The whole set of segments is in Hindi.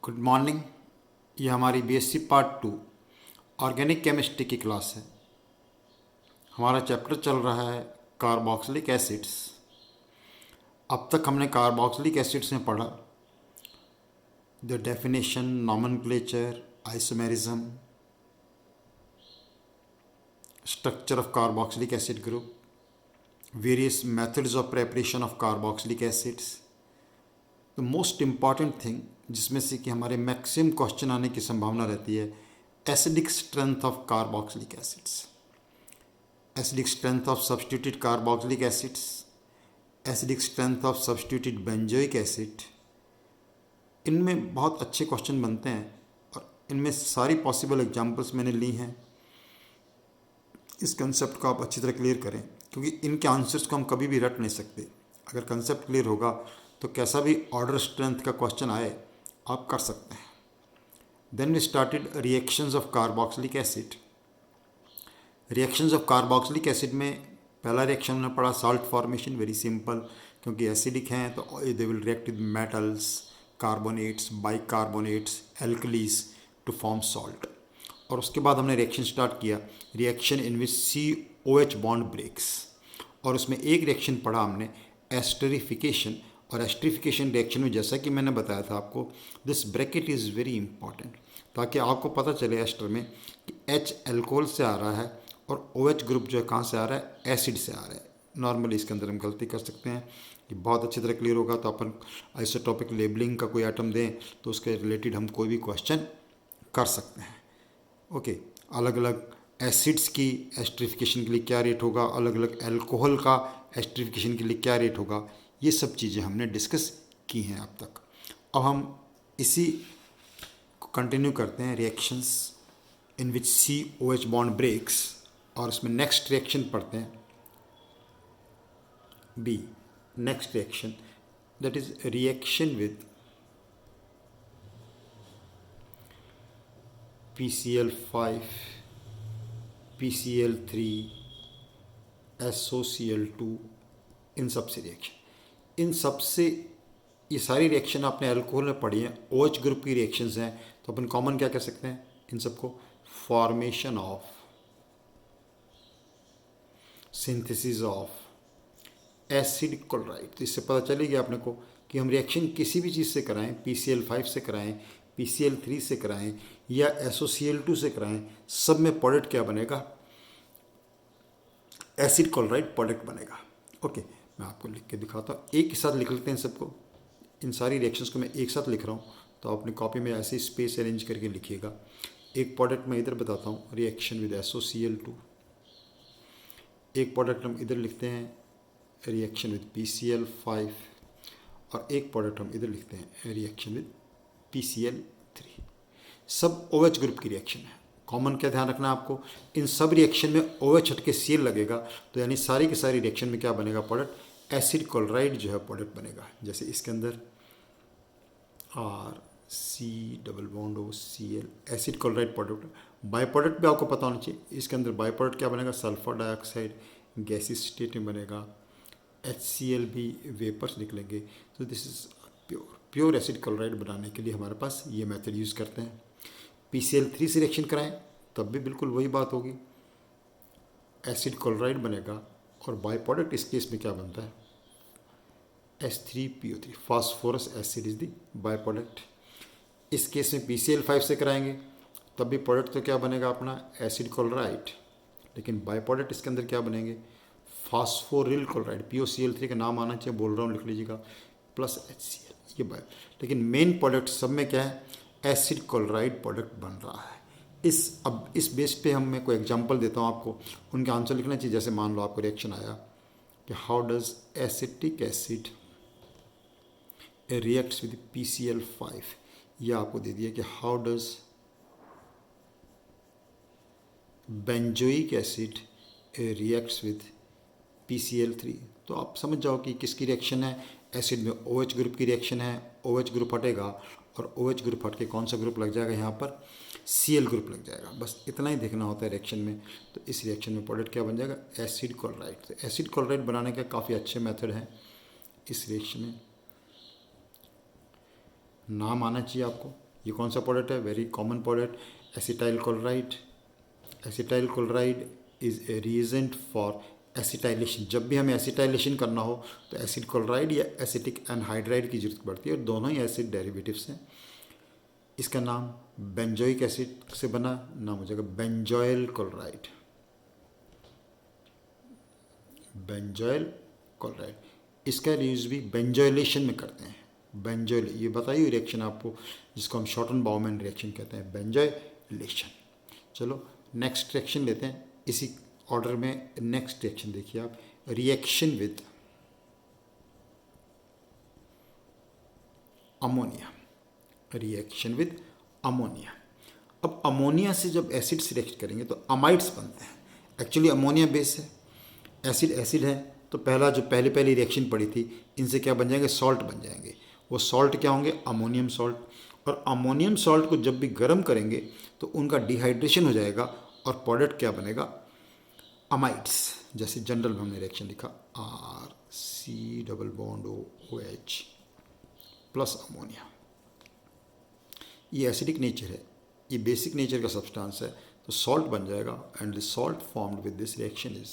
Good morning. ये हमारी बीएससी पार्ट 2 ऑर्गेनिक केमिस्ट्री की क्लास है। हमारा चैप्टर चल रहा है कार्बोक्सिलिक एसिड्स। अब तक हमने कार्बोक्सिलिक एसिड्स में पढ़ा the definition, nomenclature, isomerism, structure of carboxylic acid group, various methods of preparation of carboxylic acids. The most important thing जिसमें से कि हमारे मैक्सिमम क्वेश्चन आने की संभावना रहती है, acidic strength of carboxylic acids, acidic strength of substituted carboxylic acids, acidic strength of substituted benzoic acid. इनमें बहुत अच्छे क्वेश्चन बनते हैं और इनमें सारी पॉसिबल एग्जांपल्स मैंने ली हैं। इस कंसेप्ट को आप अच्छी तरह क्लियर करें, क्योंकि इनके आंसर्स को हम कभी भी रट नहीं सकते। अगर कंसेप्ट क्लियर होगा तो कैसा भी ऑर्डर स्ट्रेंथ का क्वेश्चन आए आप कर सकते हैं। Then we started reactions of carboxylic acid. Reactions of carboxylic acid में पहला रिएक्शन हमने पढ़ा साल्ट फॉर्मेशन, वेरी सिंपल, क्योंकि एसिडिक हैं तो they will react with metals, carbonates, bicarbonates, alkalis to form salt. और उसके बाद हमने रिएक्शन स्टार्ट किया, reaction in which COH bond breaks, और उसमें एक रिएक्शन पढ़ा हमने एस्टरिफिकेशन। और एस्टरिफिकेशन रिएक्शन में जैसा कि मैंने बताया था आपको, this bracket is very important, ताकि आपको पता चले एस्टर में कि H एल्कोहल से आ रहा है और OH ग्रुप जो है कहाँ से आ रहा है, एसिड से आ रहा है। नॉर्मली इसके अंदर हम गलती कर सकते हैं कि बहुत अच्छी तरह क्लियर होगा तो अपन आइसोटॉपिक लेबलिंग का कोई आइटम दें तो उसके रिलेटेड हम कोई भी क्वेश्चन कर सकते हैं। ओके, अलग अलग एसिड्स की एस्टरिफिकेशन के लिए क्या रेट होगा, अलग अलग एल्कोहल का एस्टरिफिकेशन के लिए क्या रेट होगा, ये सब चीज़ें हमने डिस्कस की हैं अब तक। अब हम इसी को कंटिन्यू करते हैं, reactions in which COH bond breaks, और उसमें नेक्स्ट रिएक्शन पढ़ते हैं B। Next reaction that is reaction with PCl5, PCl3, SOCl2, इन सब से रिएक्शन। इन सब से ये सारी रिएक्शन आपने अल्कोहल में पढ़ी हैं, OH ग्रुप की रिएक्शंस हैं, तो अपन कॉमन क्या कह सकते हैं इन सबको, formation of, synthesis of acid chloride. तो इससे पता चलेगी आपने को कि हम रिएक्शन किसी भी चीज़ से कराएं, PCl5 से कराएं, PCl3 से कराएं या SOCl2 से कराएं, सब में प्रोडक्ट क्या बनेगा, एसिड क्लोराइड प्रोडक्ट बनेगा। ओके, मैं आपको लिख के दिखाता हूँ, एक ही साथ लिख लेते हैं सबको। इन सारी रिएक्शंस को मैं एक साथ लिख रहा हूँ, तो अपनी कॉपी में ऐसे स्पेस अरेंज करके लिखिएगा। एक प्रोडक्ट मैं इधर बताता हूँ, रिएक्शन विद SOCl2। एक प्रोडक्ट हम इधर लिखते हैं, रिएक्शन विद PCl5, और एक प्रोडक्ट हम इधर लिखते हैं, रिएक्शन विद PCl3। सब OH ग्रुप की रिएक्शन है। कॉमन क्या ध्यान रखना है आपको, इन सब रिएक्शन में OH हट के Cl लगेगा, तो यानी सारी की सारी रिएक्शन में क्या बनेगा प्रोडक्ट, एसिड क्लोराइड जो है प्रोडक्ट बनेगा। जैसे इसके अंदर RC≡CL, acid chloride product. By product भी आपको पता होना चाहिए, इसके अंदर बाई प्रोडक्ट क्या बनेगा, सल्फर डाइऑक्साइड गैसीय स्टेट में बनेगा, HCl भी वेपर्स निकलेंगे। तो this is pure acid chloride बनाने के लिए हमारे पास ये मेथड यूज़ करते हैं। PCl3 से रिएक्शन कराएं तब भी बिल्कुल वही बात होगी, एसिड क्लोराइड बनेगा, और बाई प्रोडक्ट इस केस में क्या बनता है, H3PO3, phosphorus acid is the by product. इस केस में PCl5 से कराएंगे तब भी प्रोडक्ट तो क्या बनेगा अपना, एसिड क्लोराइड, लेकिन बाई प्रोडक्ट इसके अंदर क्या बनेंगे, फास्फोरिल क्लोराइड, POCl3 का नाम आना चाहिए, बोल रहा हूँ लिख लीजिएगा, प्लस HCl, ये बाई। लेकिन मेन प्रोडक्ट सब में क्या है, एसिड क्लोराइड प्रोडक्ट बन रहा है। अब इस बेस पे हम मैं कोई एग्जांपल देता हूँ आपको, उनके आंसर लिखना चाहिए। जैसे मान लो आपको रिएक्शन आया कि how does acetic acid reacts with PCl5, या आपको दे दिया कि how does benzoic acid reacts with PCl3, तो आप समझ जाओ कि किसकी रिएक्शन है, एसिड में OH ग्रुप की रिएक्शन है, OH ग्रुप हटेगा और OH ग्रुप हट के कौन सा ग्रुप लग जाएगा यहाँ पर, Cl ग्रुप लग जाएगा। बस इतना ही देखना होता है रिएक्शन में। तो इस रिएक्शन में प्रोडक्ट क्या बन जाएगा, एसिड क्लोराइड। तो एसिड क्लोराइड बनाने के काफ़ी अच्छे मेथड हैं। इस रिएक्शन में नाम आना चाहिए आपको, ये कौन सा प्रोडक्ट है? Very common product, acetyl chloride. Acetyl chloride is a reagent for acetylation. जब भी हमें एसिटाइलेशन करना हो तो एसिड क्लोराइड या एसिटिक एनहाइड्राइड की जरूरत पड़ती है, और दोनों ही एसिड डेरिवेटिव्स हैं। इसका नाम बेंजोइक एसिड से बना, नाम हो जाएगा बेंजोइल क्लोराइड। बेंजोइल क्लोराइड, इसका यूज भी बेंजोइलेशन में करते हैं। बेंजोइल, ये बताइए रिएक्शन आपको, जिसको हम शॉर्टन बाउमैन रिएक्शन कहते हैं, बेंजोइलेशन। चलो नेक्स्ट रिएक्शन लेते हैं इसी ऑर्डर में। नेक्स्ट रिएक्शन देखिए आप, reaction with ammonia. Reaction with ammonia. अब अमोनिया से जब एसिड्स रिएक्ट करेंगे तो अमाइड्स बनते हैं। एक्चुअली अमोनिया बेस है, एसिड एसिड है, तो पहला जो पहली रिएक्शन पड़ी थी, इनसे क्या बन जाएंगे? सॉल्ट बन जाएंगे। वो सॉल्ट क्या होंगे? Ammonium salt. और अमोनियम सॉल्ट को जब भी गर्म करेंगे तो उनका डिहाइड्रेशन हो जाएगा और प्रोडक्ट क्या बनेगा? अमाइड्स। जैसे जनरल में हमने रिएक्शन लिखा RC≡OH प्लस अमोनिया। ये एसिडिक नेचर है, ये बेसिक नेचर का सब्सटेंस है, तो सॉल्ट बन जाएगा। And the salt formed with this reaction is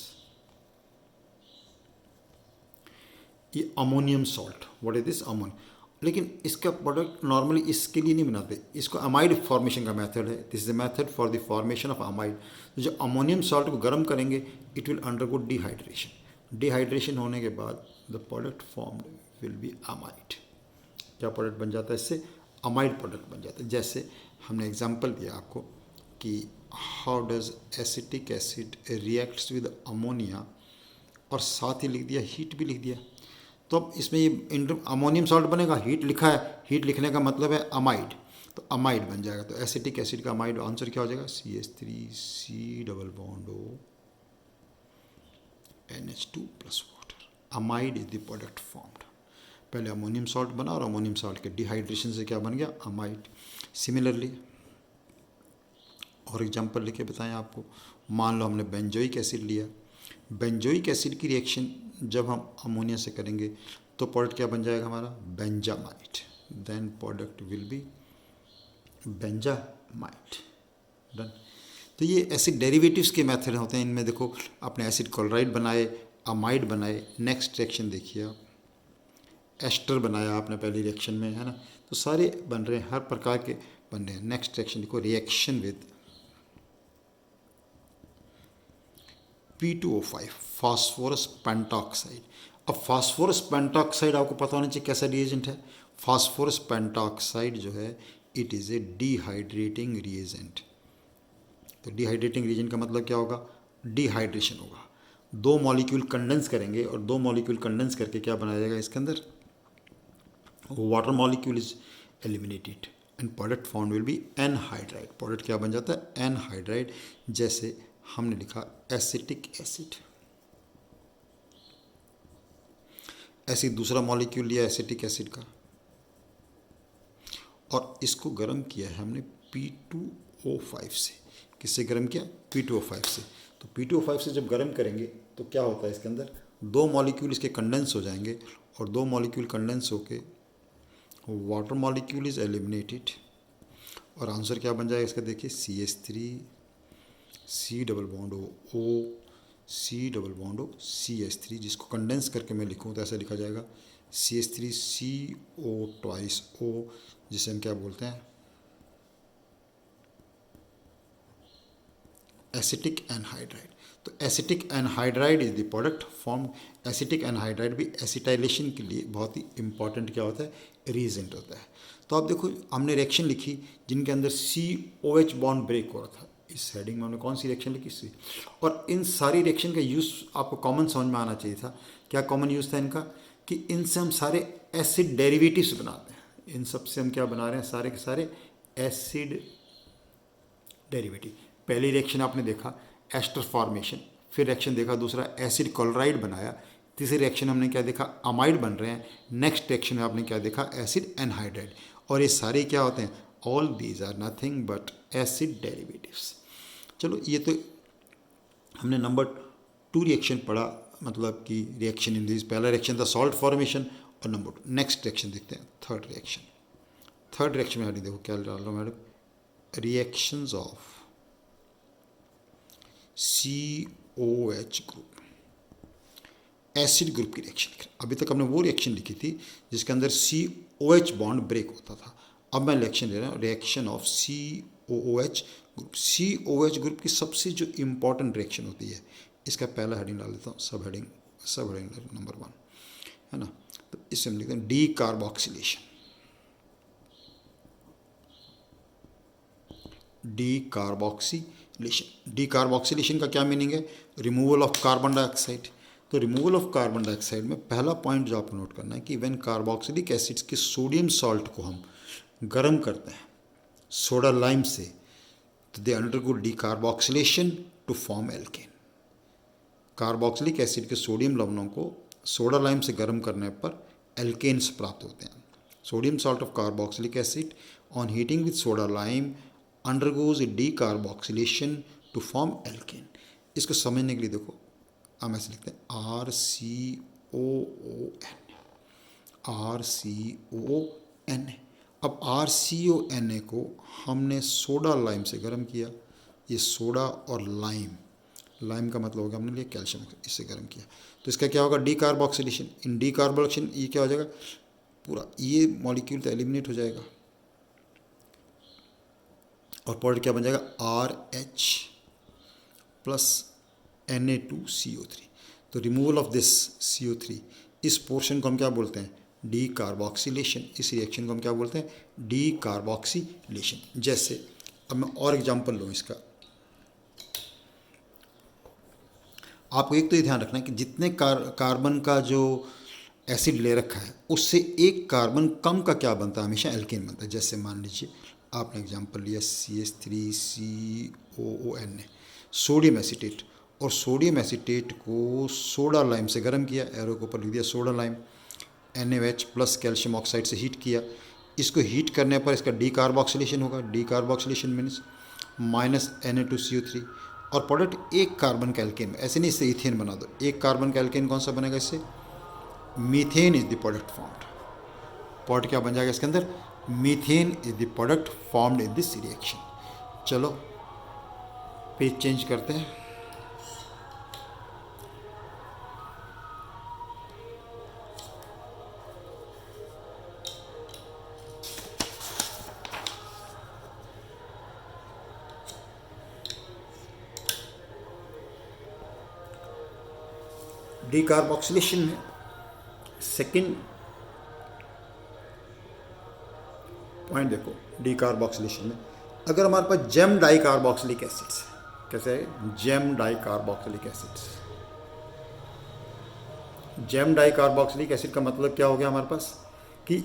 ये ammonium salt. What is this? Ammonium. लेकिन इसका प्रोडक्ट नॉर्मली इसके लिए नहीं बनाते, इसको अमाइड फॉर्मेशन का मेथड है। This is the method for the formation of amide. तो जो अमोनियम सॉल्ट को गर्म करेंगे, it will undergo dehydration. Dehydration होने के बाद the product formed will be amide. क्या प्रोडक्ट बन जाता है इससे? अमाइड प्रोडक्ट बन जाता है। जैसे हमने एग्जांपल दिया आपको कि how does acetic acid reacts with ammonia, और साथ ही लिख दिया हीट भी लिख दिया। तो अब इसमें ये अमोनियम सॉल्ट बनेगा, हीट लिखा है, हीट लिखने का मतलब है अमाइड, तो अमाइड बन जाएगा। तो एसिटिक एसिड का अमाइड आंसर क्या हो जाएगा? CH3COO NH2 plus water. Amide is the product formed. पहले अमोनियम सॉल्ट बना और अमोनियम सॉल्ट के डिहाइड्रेशन से क्या बन गया? अमाइड। सिमिलरली और एग्जांपल लिखे बताएं आपको। मान लो हमने बेंजोइक एसिड लिया, बेंजोइक एसिड की रिएक्शन जब हम अमोनिया से करेंगे तो प्रोडक्ट क्या बन जाएगा हमारा? Benzamide. Then product will be benzamide. Done. तो ये एसिड डेरिवेटिव्स के मेथड होते हैं। इनमें देखो आपने एसिड क्लोराइड बनाए, अमाइड बनाए। नेक्स्ट रिएक्शन देखिए आप, एस्टर बनाया आपने पहली रिएक्शन में, है ना। तो सारे बन रहे हैं, हर प्रकार के बन रहे हैं। नेक्स्ट रिएक्शन देखो, reaction with P2O5 phosphorus pentoxide. अब फास्फोरस पेंटॉक्साइड आपको पता होना चाहिए कैसा रिएजेंट है। फास्फोरस पेंटॉक्साइड जो है, it is a dehydrating reagent. तो डिहाइड्रेटिंग रिएजेंट का मतलब क्या होगा? डिहाइड्रेशन होगा। दो मॉलिक्यूल कंडेंस करेंगे और दो मॉलिक्यूल कंडेंस करके क्या बनाया जाएगा इसके अंदर? Water molecule is eliminated and product form will be anhydride. Product क्या बन जाता है? एनहाइड्राइड। जैसे हमने लिखा एसिटिक एसिड, ऐसे दूसरा मॉलिक्यूल लिया एसिटिक एसिड का और इसको गर्म किया है हमने P2O5 से। किससे गर्म किया? P2O5 से। तो P2O5 से जब गर्म करेंगे तो क्या होता है इसके अंदर? दो मॉलिक्यूल इसके कंडेंस हो जाएंगे और दो मॉलिक्यूल कंडेंस होके वाटर मॉलिक्यूल इज एलिमिनेटेड और आंसर क्या बन जाएगा इसका? देखिए CH3C≡O C≡O जिसको कंडेंस करके मैं लिखूँ तो ऐसा लिखा जाएगा CH3CO2O, जिसे हम क्या बोलते हैं? Acetic anhydride. तो acetic anhydride is the product formed. Acetic anhydride भी एसिटाइलेशन के लिए बहुत ही इंपॉर्टेंट क्या होता है? रिएजेंट होता है। तो आप देखो हमने रिएक्शन लिखी जिनके अंदर COH बॉन्ड ब्रेक हो रहा था। इस हेडिंग में हमने कौन सी रिएक्शन लिखी? सी। और इन सारी रिएक्शन का यूज़ आपको कॉमन समझ में आना चाहिए था। क्या कॉमन यूज़ था इनका? कि इनसे हम सारे एसिड डेरिवेटिव्स बनाते हैं। इन सब से हम क्या बना रहे हैं? सारे के सारे एसिड डेरिवेटिव। पहली रिएक्शन आपने देखा एस्टर फॉर्मेशन, फिर रिएक्शन देखा दूसरा एसिड क्लोराइड बनाया, तीसरी रिएक्शन हमने क्या देखा? अमाइड बन रहे हैं। नेक्स्ट रिएक्शन में आपने क्या देखा? Acid anhydride. और ये सारे क्या होते हैं? All these are nothing but acid derivatives. चलो ये तो हमने नंबर 2 रिएक्शन पढ़ा, मतलब कि रिएक्शन इन दिस। पहला रिएक्शन था सॉल्ट फॉर्मेशन और नंबर 2। नेक्स्ट रिएक्शन देखते हैं, थर्ड रिएक्शन। थर्ड रिएक्शन में हेडिंग देखो क्या डाल रहा हूँ madam, reactions of COH group, acid group की रिएक्शन। अभी तक हमने वो रिएक्शन लिखी थी जिसके अंदर COH बॉन्ड ब्रेक होता था, अब मैं रिएक्शन ले रहा हूँ reaction of COOH group. COH group की सबसे जो इम्पॉर्टेंट रिएक्शन होती है, इसका पहला हेडिंग डाल देता हूँ, सब हेडिंग नंबर 1 है ना। तो इससे हम लिखते हैं डी कार्बोक्सिलेशन। डी कार्बोक्सिलेशन का क्या मीनिंग है, रिमूवल ऑफ कार्बन डाइऑक्साइड। तो रिमूवल ऑफ कार्बन डाइऑक्साइड में पहला पॉइंट जो आपको नोट करना है कि व्हेन कार्बोक्सिलिक एसिड्स के सोडियम सॉल्ट को हम गर्म करते हैं सोडा लाइम से, तो they undergo decarboxylation to form alkane. Carboxylic acid के सोडियम लवणों को सोडा लाइम से गर्म करने पर एल्केन्स प्राप्त होते हैं। Sodium salt of carboxylic acid on heating with soda lime undergoes decarboxylation to form alkane. इसको समझने के लिए देखो हम ऐसे लिखते हैं RCOON। अब RCONA को हमने सोडा लाइम से गर्म किया, ये सोडा और लाइम का मतलब हो गया हमने लिया कैल्शियम, इससे गर्म किया, तो इसका क्या होगा, डीकार्बोक्सिलेशन। इन डीकार्बोक्सिलेशन ये क्या हो जाएगा, पूरा ये मॉलिक्यूल तो एलिमिनेट हो जाएगा और प्रोडक्ट क्या बन जाएगा, RH प्लस Na2CO3। तो रिमूवल ऑफ दिस CO3, इस पोर्शन को हम क्या बोलते हैं, डी कार्बोक्सिलेशन। इस रिएक्शन को हम क्या बोलते हैं, डी कार्बोक्सिलेशन। जैसे अब मैं और एग्जांपल लूँ इसका, आपको एक तो ये ध्यान रखना है कि जितने कार्बन का जो एसिड ले रखा है उससे एक कार्बन कम का क्या बनता है, हमेशा एल्केन बनता है। जैसे मान लीजिए आपने एग्जांपल लिया CH3COON, सोडियम एसीटेट, और सोडियम एसीटेट को सोडा लाइम से गर्म किया, एरो के ऊपर लिख दिया soda lime, NaOH plus calcium oxide से हीट किया। इसको हीट करने पर इसका डीकार्बोक्सिलेशन होगा, डीकार्बोक्सिलेशन मीन्स माइनस Na2CO3, और प्रोडक्ट एक कार्बन का एल्केन। ऐसे नहीं इससे इथेन बना दो, एक कार्बन का एल्केन कौन सा बनेगा, इससे methane is the product formed. Product क्या बन जाएगा इसके अंदर, methane is the product formed in this reaction. चलो पेज चेंज करते हैं। डीकार्बोक्सिलेशन में सेकंड पॉइंट देखो, डीकार्बोक्सिलेशन में अगर हमारे पास जेम डाइकार्बोक्सिलिक एसिड्स, कैसे है, gem dicarboxylic acids. Gem dicarboxylic acid का मतलब क्या हो गया हमारे पास, कि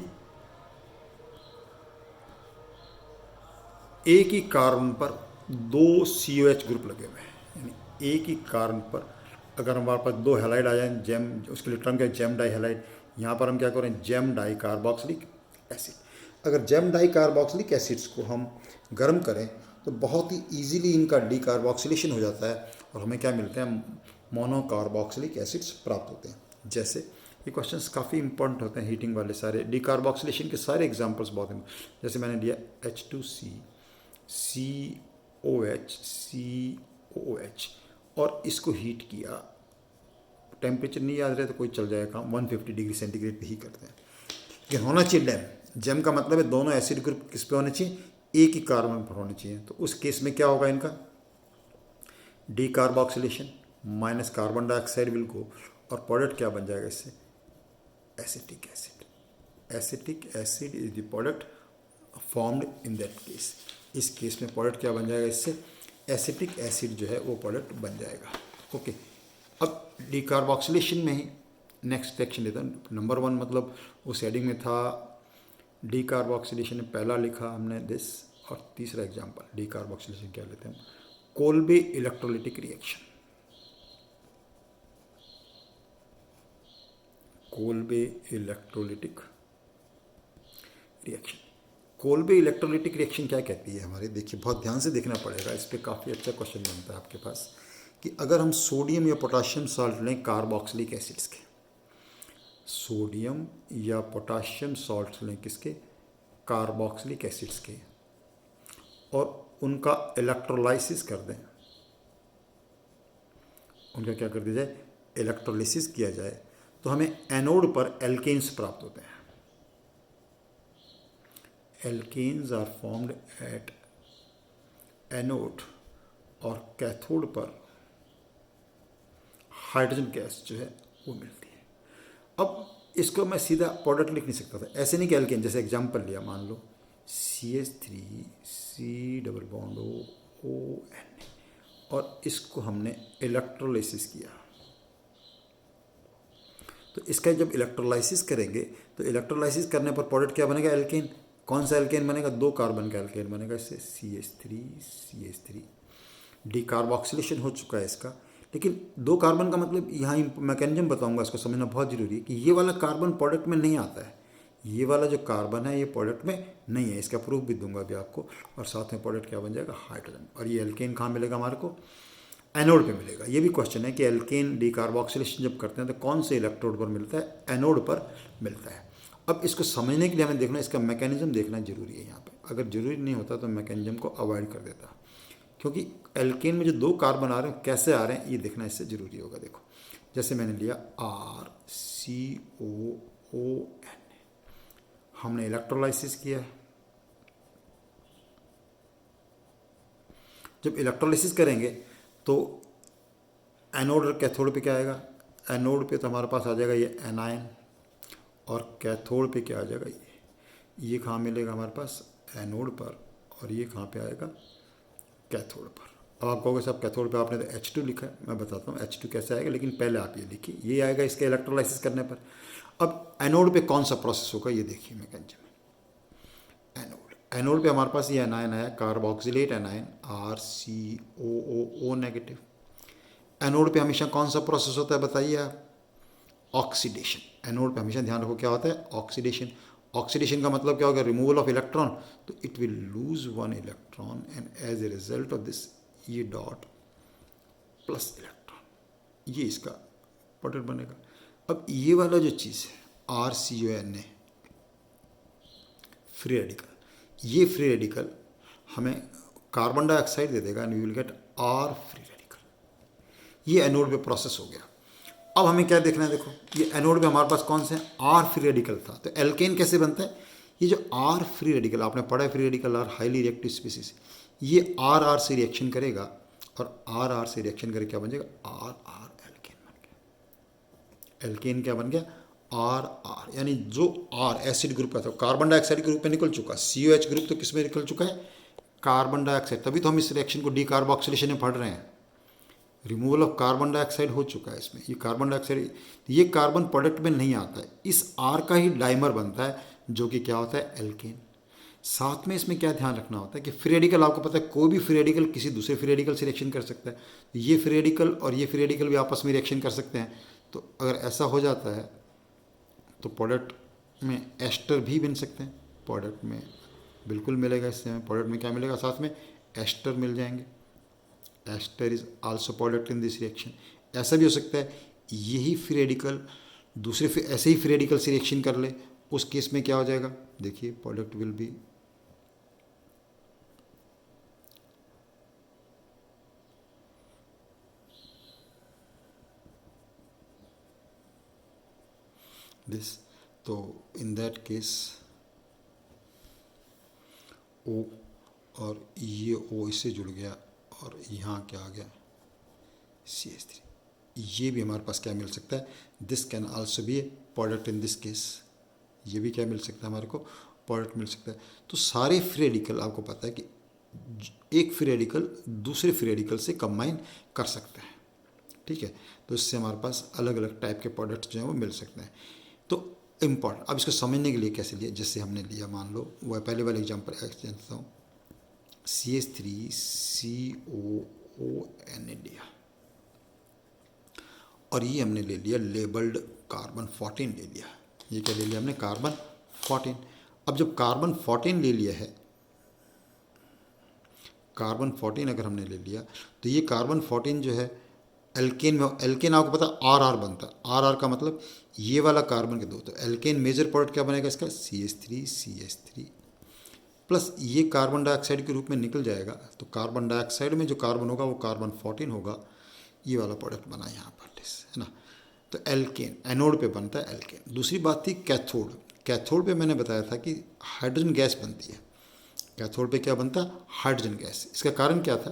एक ही कार्बन पर दो COH ग्रुप लगे हुए हैं, यानी एक ही कार्बन पर अगर हमारे पास दो हैलाइड आ जाए, जेम, उसके लिए टर्म क्या है, जेम डाई हैलाइड। यहाँ पर हम क्या करें, जेम डाई कार्बोक्सिलिक एसिड। अगर जेम डाई कार्बोक्सिलिक एसिड्स को हम गर्म करें तो बहुत ही इजीली इनका डीकार्बोक्सिलेशन हो जाता है और हमें क्या मिलते हैं, मोनोकार्बोक्सिलिक एसिड्स प्राप्त होते हैं। जैसे ये क्वेश्चंस काफ़ी इंपॉर्टेंट होते हैं, हीटिंग वाले सारे डीकार्बोक्सिलेशन के सारे एग्जांपल्स बहुत हैं। जैसे मैंने लिया H2C COH और इसको हीट किया, टेम्परेचर नहीं याद रहे तो कोई चल जाएगा, 150 डिग्री सेंटीग्रेड पे ही करते हैं, लेकिन होना चाहिए जेम का मतलब है दोनों एसिड ग्रुप किस पे होने चाहिए, एक ही कार्बन पर होने चाहिए। तो उस केस में क्या होगा, इनका decarboxylation minus carbon dioxide will go, और प्रोडक्ट क्या बन जाएगा इससे, acetic acid. Acetic acid is the product formed in that case. इस केस में प्रोडक्ट क्या बन जाएगा, इससे एसिटिक एसिड जो है वो प्रोडक्ट बन जाएगा। ओके, अब डीकार्बोक्सिलेशन में ही नेक्स्ट सेक्शन लेता हूँ। नंबर 1 मतलब उस हेडिंग में था डीकार्बोक्सिलेशन में पहला लिखा हमने दिस, और तीसरा एग्जांपल डीकार्बोक्सिलेशन क्या लेते हैं, Kolbe electrolytic reaction. Kolbe electrolytic reaction, Kolbe electrolytic reaction क्या कहती है हमारे, देखिए बहुत ध्यान से देखना पड़ेगा, इस पर काफ़ी अच्छा क्वेश्चन बनता है आपके पास, कि अगर हम सोडियम या पोटाशियम सॉल्ट लें कार्बोक्सिलिक एसिड्स के, सोडियम या पोटाशियम सॉल्ट लें किसके, कार्बोक्सिलिक एसिड्स के और उनका इलेक्ट्रोलाइसिस कर दें, उनका क्या कर दिया जाए, इलेक्ट्रोलिसिस किया जाए, तो हमें एनोड पर एल्केन्स प्राप्त होते हैं। Alkanes are formed at anode और कैथोड पर हाइड्रोजन गैस जो है वो मिलती है। अब इसको मैं सीधा प्रोडक्ट लिख नहीं सकता था, ऐसे नहीं कि एल्केन, जैसे एग्जांपल लिया, मान लो CH3 C double bond ON और इसको हमने इलेक्ट्रोलाइसिस किया। तो इसका जब इलेक्ट्रोलाइसिस करेंगे तो इलेक्ट्रोलाइसिस करने पर प्रोडक्ट क्या बनेगा, एल्केन। कौन सा एल्केन बनेगा, 2 कार्बन का एल्केन बनेगा, इससे CH3 डिकार्बोक्सिलेशन हो चुका है इसका। लेकिन 2 कार्बन का मतलब यहाँ मैकेनिज्म बताऊंगा, इसको समझना बहुत जरूरी है कि ये वाला कार्बन प्रोडक्ट में नहीं आता है, ये वाला जो कार्बन है ये प्रोडक्ट में नहीं है। इसका प्रूफ भी दूंगा अभी आपको, और साथ में प्रोडक्ट क्या बन जाएगा, हाइड्रोजन। और ये एल्केन कहाँ मिलेगा हमारे को, एनोड पे मिलेगा। ये भी क्वेश्चन है कि एल्केन डिकार्बोक्सिलेशन जब करते हैं तो कौन से इलेक्ट्रोड पर मिलता है, एनोड पर मिलता है। अब इसको समझने के लिए हमें देखना, इसका मैकेनिज्म देखना जरूरी है यहाँ पे। अगर जरूरी नहीं होता तो मैकेनिज्म को अवॉइड कर देता, क्योंकि एल्केन में जो 2 कार्बन आ रहे हैं कैसे आ रहे हैं ये देखना इससे जरूरी होगा। देखो जैसे मैंने लिया RCOON, हमने इलेक्ट्रोलाइसिस किया। जब इलेक्ट्रोलाइसिस करेंगे तो एनोड और कैथोड पे क्या आएगा, एनोड पे तो हमारे पास आ जाएगा ये एनायन, और कैथोड पे क्या आ जाएगा, ये कहाँ मिलेगा हमारे पास, एनोड पर, और ये कहाँ पे आएगा, कैथोड पर। अब आप कहोगे साहब कैथोड पे आपने तो H2 लिखा है, मैं बताता हूँ H2 कैसे आएगा, लेकिन पहले आप ये लिखिए, ये आएगा इसके इलेक्ट्रोलाइसिस करने पर। अब एनोड पे कौन सा प्रोसेस होगा ये देखिए मैकेनिज्म। एनोड पे हमारे पास ये एनायन आया, carboxylate anion RCOO negative. Anode पे हमेशा कौन सा प्रोसेस होता है बताइए आप, ऑक्सीडेशन। एनोड पे हमेशा ध्यान रखो क्या होता है, ऑक्सीडेशन। ऑक्सीडेशन का मतलब क्या होगा, रिमूवल ऑफ इलेक्ट्रॉन, तो it will lose 1 electron and as a result of this ये डॉट प्लस इलेक्ट्रॉन, ये इसका प्रोडक्ट बनेगा। अब ये वाला जो चीज़ है RCONA फ्री रेडिकल, ये फ्री रेडिकल हमें कार्बन डाइऑक्साइड दे देगा and we will get R free radical. ये एनोड पे प्रोसेस हो गया। अब हमें क्या देखना है, देखो ये एनोड पे हमारे पास कौन से R फ्री रेडिकल था, तो एल्केन कैसे बनता है, ये जो R फ्री रेडिकल आपने पढ़ा है, free radical are highly reactive species, ये R से रिएक्शन करेगा और R से रिएक्शन करके क्या बन जाएगा, R एल्केन बन गया। एल्केन क्या बन गया, R, यानी जो R एसिड ग्रुप का था कार्बन डाइऑक्साइड के रूप में निकल चुका, COH ग्रुप तो किस में निकल चुका है, कार्बन डाइऑक्साइड। तभी तो हम इस रिएक्शन को डिकार्बोक्सिलेशन में पढ़ रहे हैं, रिमूवल ऑफ कार्बन डाइऑक्साइड हो चुका है इसमें। ये कार्बन डाइऑक्साइड, ये कार्बन प्रोडक्ट में नहीं आता है, इस R का ही डाइमर बनता है जो कि क्या होता है, एल्केन। साथ में इसमें क्या ध्यान रखना होता है कि फ्री रेडिकल, आपको पता है कोई भी फ्री रेडिकल किसी दूसरे फ्री रेडिकल से रिएक्शन कर सकता है, ये फ्री रेडिकल और ये फ्री रेडिकल भी आपस में रिएक्शन कर सकते हैं। तो अगर ऐसा हो जाता है तो प्रोडक्ट में एस्टर भी बन सकते हैं, प्रोडक्ट में बिल्कुल मिलेगा, इससे हमें प्रोडक्ट में क्या मिलेगा, साथ में एस्टर मिल जाएंगे। Ester is also product in this reaction. ऐसा भी हो सकता है यही फ्री रेडिकल दूसरे ऐसे ही फ्री रेडिकल से रिएक्शन कर ले, उस केस में क्या हो जाएगा, देखिए प्रोडक्ट विल बी दिस। तो इन दैट केस O और ये O इससे जुड़ गया और यहाँ क्या आ गया, CH3। ये भी हमारे पास क्या मिल सकता है, this can also be A product in this case, ये भी क्या मिल सकता है हमारे को, प्रोडक्ट मिल सकता है। तो सारे फ्री रेडिकल आपको पता है कि एक फ्री रेडिकल दूसरे फ्री रेडिकल से कंबाइन कर सकते हैं, ठीक है। तो इससे हमारे पास अलग अलग टाइप के प्रोडक्ट्स जो हैं वो मिल सकते हैं। तो इम्पॉर्टेंट, अब इसको समझने के लिए कैसे लिया, जैसे हमने लिया, मान लो वह पहले वाले एग्जाम्पल देता हूँ, CH3COON लिया और ये हमने ले लिया लेबल्ड कार्बन 14 ले लिया। ये क्या ले लिया हमने, कार्बन 14। अब जब कार्बन 14 ले लिया है, कार्बन 14 अगर हमने ले लिया तो ये कार्बन 14 जो है एल्केन में, एल्केन आपको पता RR बनता है, RR का मतलब ये वाला कार्बन के 2, तो एल्केन मेजर प्रोडक्ट क्या बनेगा इसका, CH3CH3 प्लस ये कार्बन डाइऑक्साइड के रूप में निकल जाएगा, तो कार्बन डाइऑक्साइड में जो कार्बन होगा वो कार्बन 14 होगा, ये वाला प्रोडक्ट बना यहाँ पर, है ना। तो एल्केन एनोड पे बनता है एल्केन। दूसरी बात थी कैथोड। कैथोड पे मैंने बताया था कि हाइड्रोजन गैस बनती है। कैथोड पे क्या बनता है? Hydrogen gas. इसका कारण क्या था?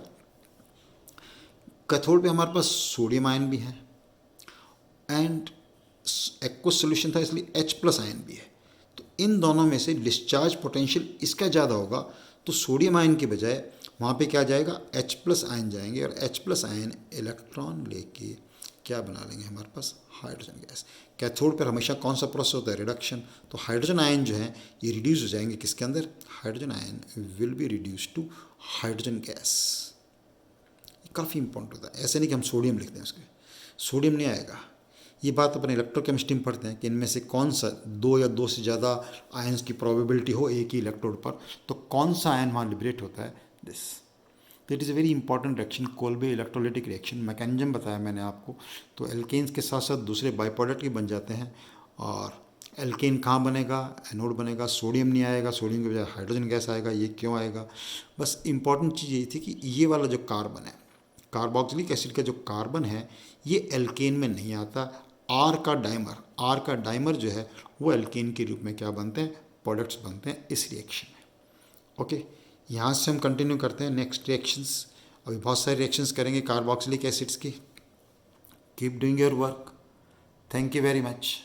कैथोड पे हमारे पास सोडियम आयन भी है एंड एक्वस सोल्यूशन था, इसलिए H+ आयन भी है। तो इन दोनों में से डिस्चार्ज पोटेंशियल इसका ज़्यादा होगा, तो सोडियम आयन के बजाय वहाँ पे क्या जाएगा? H+ आयन जाएंगे, और H+ आयन इलेक्ट्रॉन लेके क्या बना लेंगे हमारे पास? Hydrogen gas. कैथोड पर हमेशा कौन सा प्रोसेस होता है? रिडक्शन। तो हाइड्रोजन आयन जो है ये रिड्यूस हो जाएंगे किसके अंदर? Hydrogen ion will be reduce to hydrogen gas. काफ़ी इंपॉर्टेंट होता है। ऐसे नहीं कि हम सोडियम लिखते हैं उसके, सोडियम नहीं आएगा। ये बात अपन इलेक्ट्रोकेमिस्ट्री में पढ़ते हैं कि इनमें से कौन सा दो या दो से ज़्यादा आयन्स की प्रोबेबिलिटी हो एक ही इलेक्ट्रोड पर, तो कौन सा आयन वहाँ लिबरेट होता है, दिस। तो it is a very important reaction, Kolbe electrolytic reaction. Mechanism बताया मैंने आपको। तो एल्केन्स के साथ साथ दूसरे बाई प्रोडक्ट भी बन जाते हैं। और एल्केन कहाँ बनेगा? एनोड बनेगा। सोडियम नहीं आएगा, सोडियम के बजाय हाइड्रोजन गैस आएगा। ये क्यों आएगा? बस इंपॉर्टेंट चीज़ ये थी कि ये वाला जो कार्बन है, कार्बोक्सिलिक एसिड का जो कार्बन है, ये एल्केन में नहीं आता। आर का डाइमर जो है वो एल्केन के रूप में क्या बनते हैं? प्रोडक्ट्स बनते हैं इस रिएक्शन में। ओके, यहाँ से हम कंटिन्यू करते हैं नेक्स्ट रिएक्शंस। अभी बहुत सारे रिएक्शंस करेंगे कार्बोक्सिलिक एसिड्स की। Keep doing your work. Thank you very much.